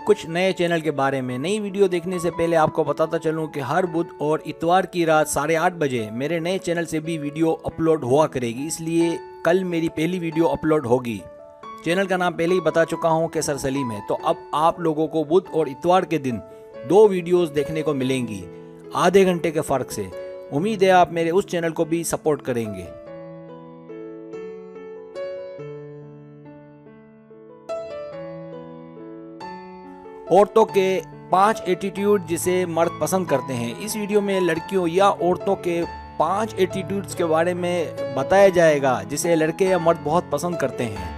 कुछ नए चैनल के बारे में। नई वीडियो देखने से पहले आपको बताता चलूं कि हर बुध और इतवार की रात 8:30 बजे मेरे नए चैनल से भी वीडियो अपलोड हुआ करेगी, इसलिए कल मेरी पहली वीडियो अपलोड होगी। चैनल का नाम पहले ही बता चुका हूं कि सर सलीम है। तो अब आप लोगों को बुध और इतवार के दिन 2 वीडियोस देखने को मिलेंगी आधे घंटे के फ़र्क से। उम्मीद है आप मेरे उस चैनल को भी सपोर्ट करेंगे। औरतों के 5 एटीट्यूड जिसे मर्द पसंद करते हैं। इस वीडियो में लड़कियों या औरतों के 5 एटीट्यूड्स के बारे में बताया जाएगा जिसे लड़के या मर्द बहुत पसंद करते हैं।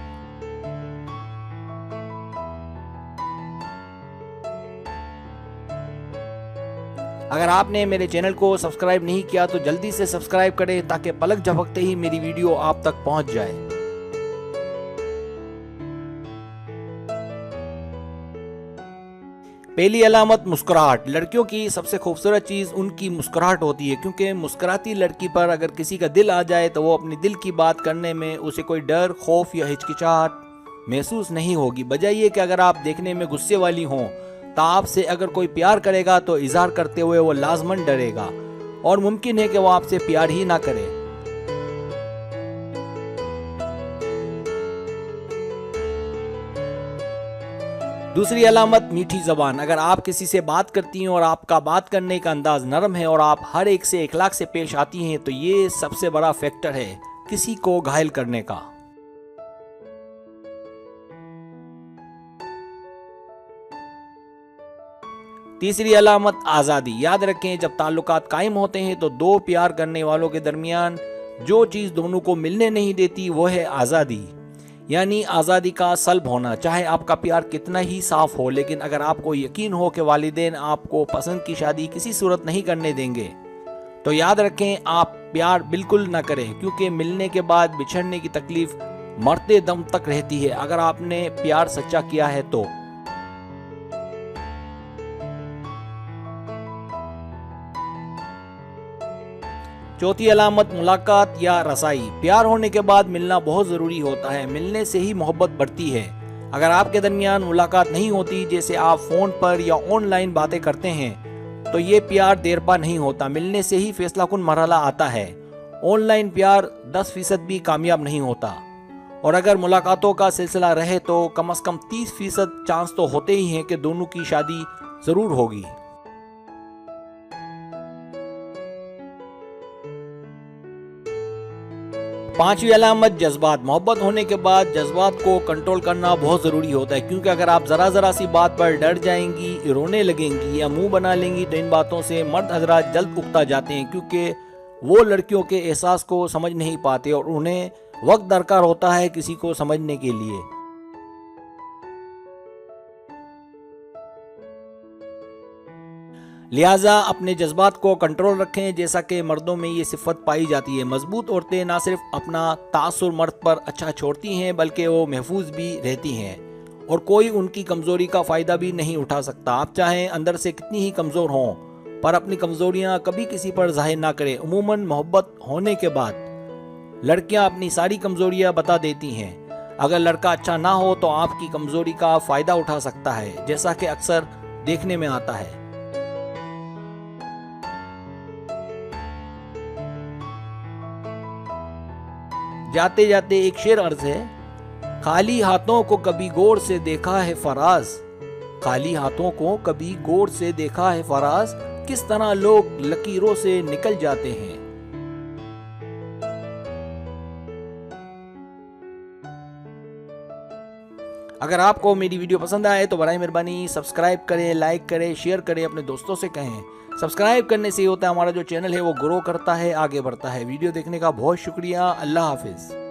अगर आपने मेरे चैनल को सब्सक्राइब नहीं किया तो जल्दी से सब्सक्राइब करें ताकि पलक झपकते ही मेरी वीडियो आप तक पहुंच जाए। पहली अलामत मुस्कुराहट। लड़कियों की सबसे खूबसूरत चीज़ उनकी मुस्कुराहट होती है, क्योंकि मुस्कुराती लड़की पर अगर किसी का दिल आ जाए तो वो अपने दिल की बात करने में उसे कोई डर, खौफ या हिचकिचाहट महसूस नहीं होगी। बजाय ये कि अगर आप देखने में गुस्से वाली हों तो आपसे अगर कोई प्यार करेगा तो इजहार करते हुए वो लाजमन डरेगा और मुमकिन है कि वो आपसे प्यार ही ना करे। दूसरी अलामत मीठी ज़बान। अगर आप किसी से बात करती हैं और आपका बात करने का अंदाज नरम है और आप हर एक से इखलाक से पेश आती हैं तो ये सबसे बड़ा फैक्टर है किसी को घायल करने का। तीसरी अलामत आज़ादी। याद रखें, जब ताल्लुकात कायम होते हैं तो 2 प्यार करने वालों के दरमियान जो चीज़ दोनों को मिलने नहीं देती वो है आज़ादी, यानी आज़ादी का सल्ब होना। चाहे आपका प्यार कितना ही साफ हो, लेकिन अगर आपको यकीन हो कि वालिदैन आपको पसंद की शादी किसी सूरत नहीं करने देंगे तो याद रखें आप प्यार बिल्कुल ना करें, क्योंकि मिलने के बाद बिछड़ने की तकलीफ मरते दम तक रहती है अगर आपने प्यार सच्चा किया है तो। चौथी अलामत मुलाकात या रसाई। प्यार होने के बाद मिलना बहुत ज़रूरी होता है। मिलने से ही मोहब्बत बढ़ती है। अगर आपके दरमियान मुलाकात नहीं होती, जैसे आप फ़ोन पर या ऑनलाइन बातें करते हैं, तो ये प्यार देरपा नहीं होता। मिलने से ही फैसला कुन मरहला आता है। ऑनलाइन प्यार 10% भी कामयाब नहीं होता, और अगर मुलाकातों का सिलसिला रहे तो कम से कम 30% चांस तो होते ही हैं कि दोनों की शादी ज़रूर होगी। पांचवी अलामत जज्बात। मोहब्बत होने के बाद जज्बात को कंट्रोल करना बहुत ज़रूरी होता है, क्योंकि अगर आप ज़रा सी बात पर डर जाएंगी, रोने लगेंगी या मुंह बना लेंगी तो इन बातों से मर्द हजरात जल्द उकता जाते हैं, क्योंकि वो लड़कियों के एहसास को समझ नहीं पाते और उन्हें वक्त दरकार होता है किसी को समझने के लिए। लिहाजा अपने जज्बात को कंट्रोल रखें, जैसा कि मर्दों में ये सिफत पाई जाती है। मजबूत औरतें ना सिर्फ अपना तासुर मर्द पर अच्छा छोड़ती हैं बल्कि वो महफूज भी रहती हैं और कोई उनकी कमज़ोरी का फ़ायदा भी नहीं उठा सकता। आप चाहें अंदर से कितनी ही कमज़ोर हों, पर अपनी कमज़ोरियाँ कभी किसी पर जाहिर ना करें। उमूमन मोहब्बत होने के बाद लड़कियाँ अपनी सारी कमज़ोरियाँ बता देती हैं। अगर लड़का अच्छा ना हो तो आपकी कमज़ोरी का फ़ायदा उठा सकता है, जैसा कि अक्सर देखने में आता है। जाते जाते एक शेर अर्ज है, खाली हाथों को कभी गौर से देखा है फराज, खाली हाथों को कभी गौर से देखा है फराज, किस तरह लोग लकीरों से निकल जाते हैं। अगर आपको मेरी वीडियो पसंद आए तो बराए मेहरबानी सब्सक्राइब करें, लाइक करें, शेयर करें, अपने दोस्तों से कहें। सब्सक्राइब करने से ही होता है हमारा जो चैनल है वो ग्रो करता है, आगे बढ़ता है। वीडियो देखने का बहुत शुक्रिया। अल्लाह हाफिज़।